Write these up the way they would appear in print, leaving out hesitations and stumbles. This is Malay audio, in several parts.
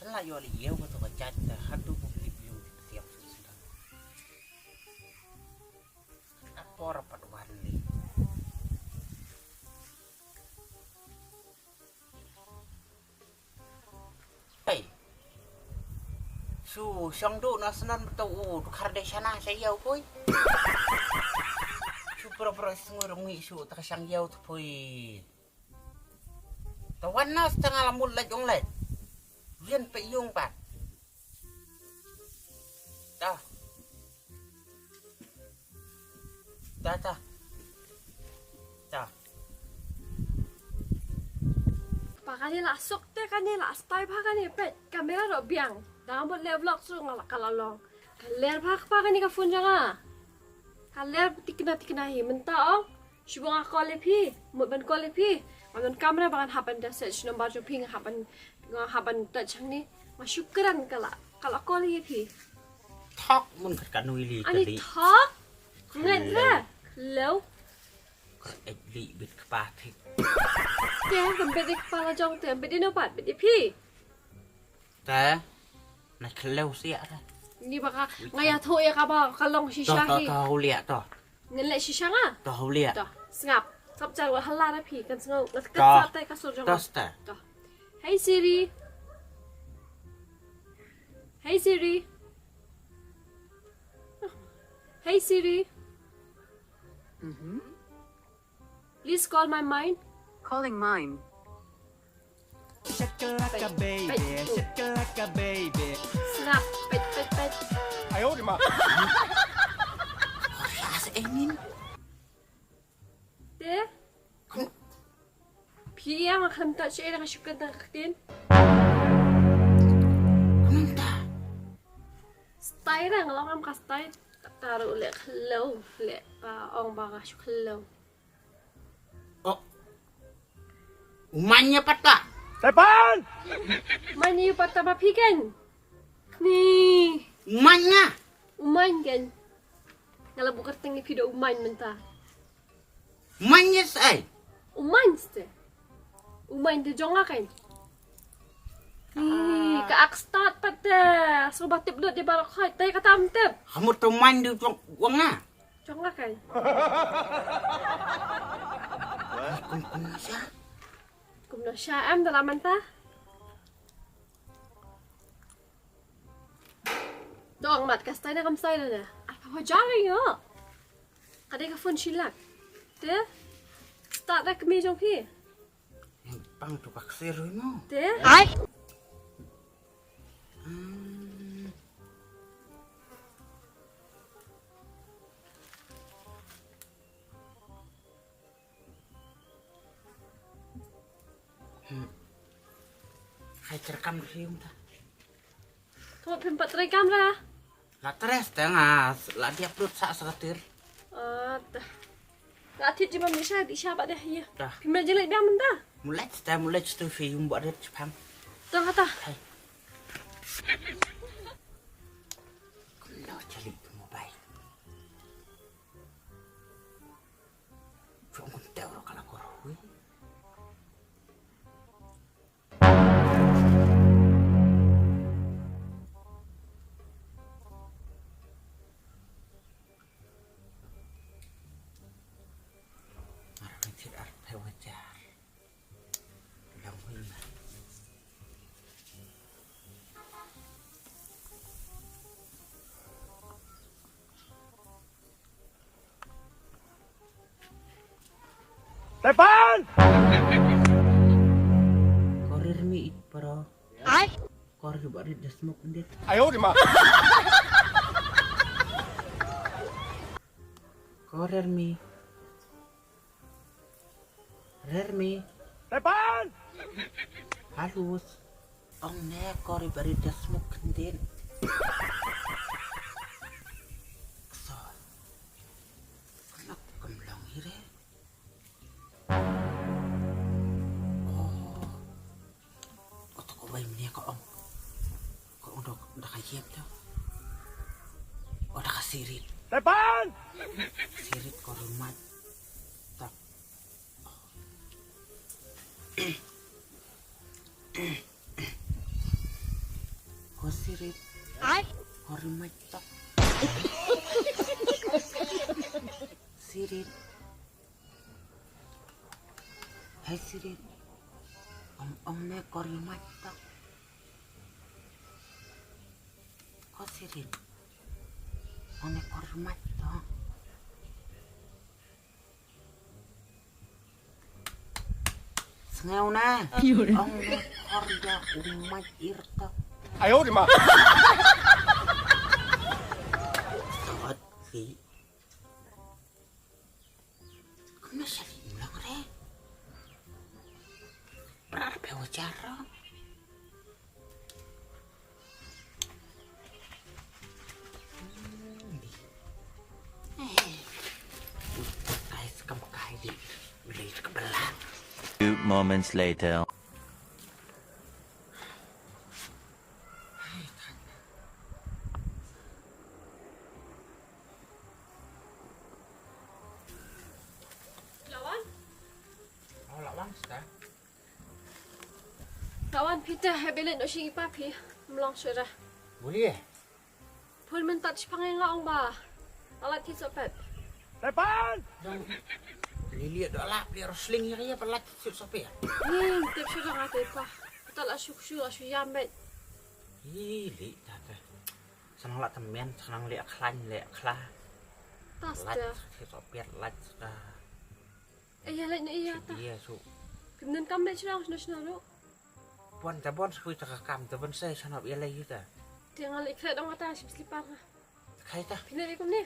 Sala yo li yo to ka chat hadu mo review tiap sudah. Apa rapat wali. Hey. Su sang do na sanan to u karde sana saya koi. Su pro sengur ngi su ta sang yau to poi. Tawan na setengah lamul laj ong laj. Rian pe yung pat. Dah. Dah. Pakanila sok te kanila stay pakani pet kamera ro biang. Damot le vlog su ngala kalalong. Kaler pakani ka phone janga. Kaler tikna hi menta ong. Shubong akole phi, mut ban kole phi. Manon kamera bakan hapan da set shnom baju ping hapan ta changni. Masyukran kala kole phi. Thok mun kan nui li Ani thok. Nget la. Lew. Ek li bit kpa thik. Te kan bedik pala jong te bedino pat bedi phi. Ta na khlew sia ra. Ni baka ngaya thoya ka ba kalong shisha hi. To lia to. Ngele shisha nga. To lia. To ngap. Sap jar wa hala na phi kan sngo. Ngat To. sa te ka so jong. To sta. To. Hey Siri. Hey Siri. Hey Siri. Please call my mind. Calling mine. Shakalaka baby, shakalaka baby. Snap. Pet. 哎呦我的妈！ Ras emin. Te. Phi yang akan tak cek dengan syukur tak katin. Kunta. Style dah kalau kamu kas style tak taruh lek hello lek pa ong baga syuk hello. Oh. Umanya pata. 裁判， Mana you patah apa kan? Ni. Umanya. Uman kan? Kalau bukan tinggi video uman mentah. Umanya sai. Uman ste. Uman tu jonga kan? Ni keak start pada. So batip dot di balok hai. Tay kata amtep. Kamu tu main di wang na. Jonga kan? Kun siya. Kumno syam dalam mentah. Dong mat kastai na kamsay na. Apa wajari yo? Kadai ka phone silak. Te? Start na kami jong pi. Yang pang tu kaksero mo. Te? Ay! Hai terekam riung ta. Kau pempat try kamera. La tres tengah la dia upload sak sekatir. Dah. Atit je mami syah di syah dah ya. Dah. Pimai jelek biar mentah. Mulai tu film buat dia Jepang. Dah kata. Hai. Kulo cari mobile. Cuma tahu kalau korui.裁判， Korir mi pro. Ay! Korir buat dia smoke dia. 哎呦我的妈！ Korir mi. Rermi. 裁判， Halus. Ong ne korir buat dia smoke dia. So. Kenapa kemlang hire? Bay menia kok om udah kajian tuh udah kasirit 裁判， sirit ke rumah tak Kosirit. Horimat tok. Sirit. Hai sirit. Om ne korimat tok. Kosirit. Om ne korimat tok. Ngau na. Ông korja umat irta. 哎呦我的妈！ Sawat si. Kena saling ulang re. Berapa wacara? Guys, kamu kahit di beli kebelah. Few moments later. Lawan? Oh, lawan sudah. Lawan Peter hebelet no sing ipapi mlong sura. Boleh? Pun mentat pangengaong ba. Alat kisopet. 来班， Lihat doa beli rosling ya pelat sopir. Nih, tip sura ngate pa. Tal asyuk yamet. Li tata. Senang lah temen, senang lihat klan, lihat klah. Tas Lat dah. si sopir lat sudah. Iya lek ni iya ta. Iya su. Kemudian kam lek sura nasional lu. Bon tabon sekui takakam tabon saya sanap ia lagi ta. Tinggal ikret dong kata sip slipar. Kai ta. Pindah ikum ni.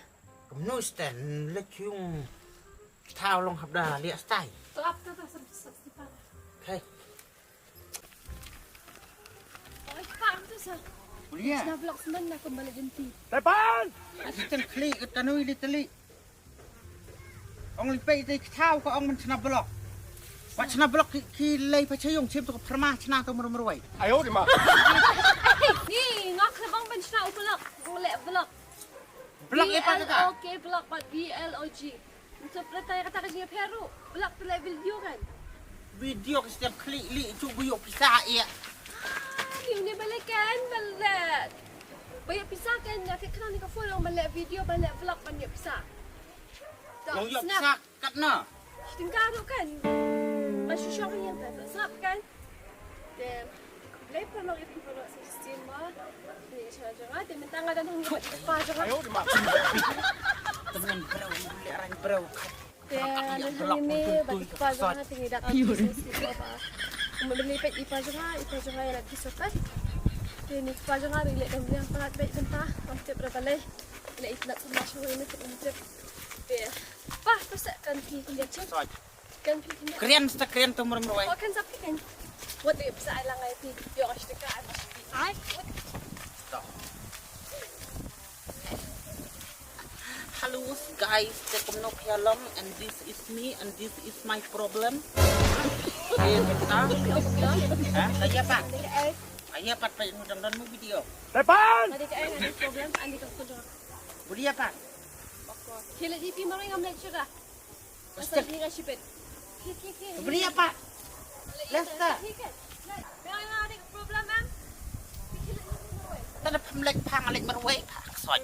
Nus dan lecung. Tahu long habda lihat stay. Terap ta sip slipar. Kai. Oh, pak tu sa. Boleh. Nak vlog semen nak kembali jenti. 来班， Asisten klik ke tanui li teli. Ong lipai te tahu ko ong men snap blok. Wat snap blok ki lei pa chayung chim to permah chna to meroi. 哎呦我的妈！ Ni ngak lebang ben sna upelak. Golek vlog. Blok apa kata? Oke, vlog but BLOG. Untuk pertanya kata kasi Peru. Vlog tu like video kan. Video ke setiap klik li cu buyuk pisah ya. Ni balik kan balik. Banyak pisah kan. Nak kenal ni kafur orang balik video balik vlog banyak pisah. Long yok pisah kat na. Tinggal tu kan. Masih syok yang tak snap kan. Dan lepas nak itu pun sistem mah. Ni cara dia minta ngadan hang buat apa 哎 jangan. 呦我的妈！ Temen bro, liaran bro. Dan hang ini bagi apa jangan tinggi dak. Membeli pet ipa jangan yang lagi sokat. Ini ipa jangan relate dengan yang pelat baik mentah. Hampir berapa leh. Nak itnak masuk ini untuk. Dia. Pah, pasal kan dia cek. Kan dia. Keren sta keren to meroi. Oh kan sapi kan. Buat dia bisa alang ay video kasi dekat ay. Hello guys, tekom no pialom and this is me and this is my problem. Eh, kita. Ha? Kaya pa. Kaya pa pa nudang mo video. 来班， Ada ka ay problem andi ka kunjung. Boleh pa. Kila di pi maring am lecture dah. Pasal ni ka sipet. Boleh pa. Lesta. Memang ada problem am. Tanda pemlek pang alik meroi pa. Soy.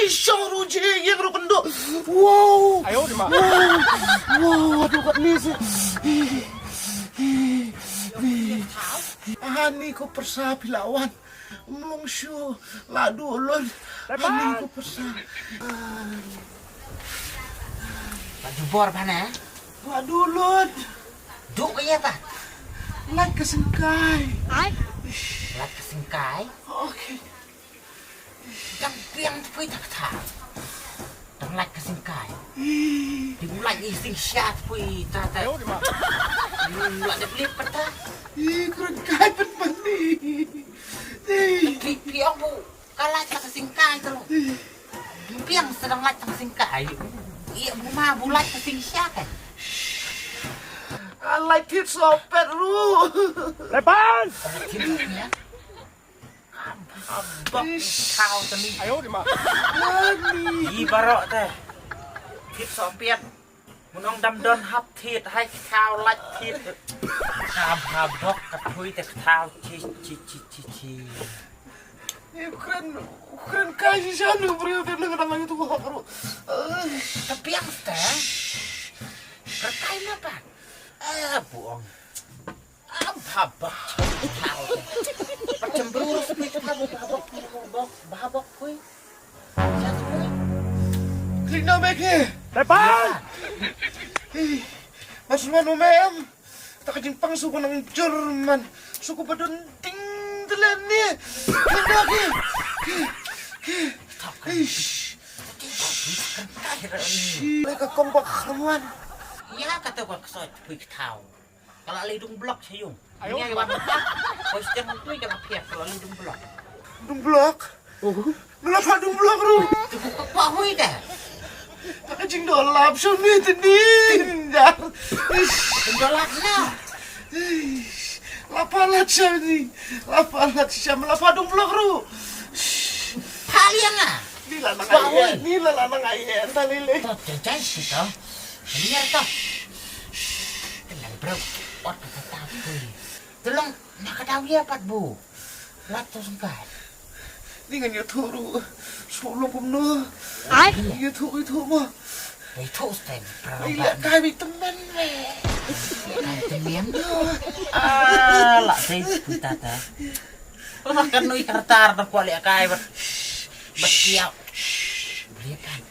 Syarul je yang bendo. Wow. 哎呦我的妈！ Wow, aduh kat ni sih. Ani ko persa pilawan. Mlong syo ladu ulun. Ani ko persa. Baju bor mana? Ladu ulun. Duk kaya pa. Lat kesengkai. Lat kesingkai. Okey. Dang piang pui tak ta. Dang lat kesingkai. Dimulai isi syat pui ta 哎 ta. 呦我的妈！ Mulai dia beli peta. Kurang kai pen mani. Klik piang bu. Kalah tak kesingkai tu. Piang sedang lat tak kesingkai. Iya buma bulat kesing syat kan. Alai tit sopet ru. 来班， Tidurnya. Bok kau tadi. 哎呦我的妈！ Ibarat teh. Thịt sọ piet. Mun ong dam don hap thịt hai khao lách thịt. Hab bok ka thui te khao chi. Keren kasih sana bro dengan nama itu bro. Tapi yang teh. Kertai apa? Buong. Habak khao. Pacemburu seperti habak kui. Tingnan meg ni. 来搬！ Masman umem. Takajing pang suku ng Jerman. Suku badon ting telan ni. Kenapa? Mereka kompak kawan. Ya kata gua kesot kui khao. Kalau lidung blok sayung. Ayo. Ini gimana? Posting itu jangan piak kalau lidung blok. Dumblok. Melapa dumblok ru. Apa hui dah? Takajing dolap suni tadi. Pendolak na. Lapalat siya ni. Lapalat siya. Melapa dumblok ru. Kalian na. Nila nang ayen. Nila nang ayen. Talili. Tuh, jangan gitu. Lihat toh. Tenang bro. Ot kata tahu. Tolong nak tahu ya pat bu. Latu sengkat. Ni kan turu. Sulung kumno. Ai. Turu mah. Itu stand. Ai lihat kami teman we. Temen. Lah saya kita dah. Makan nui hartar tak kuali akai berkiau. Belikan.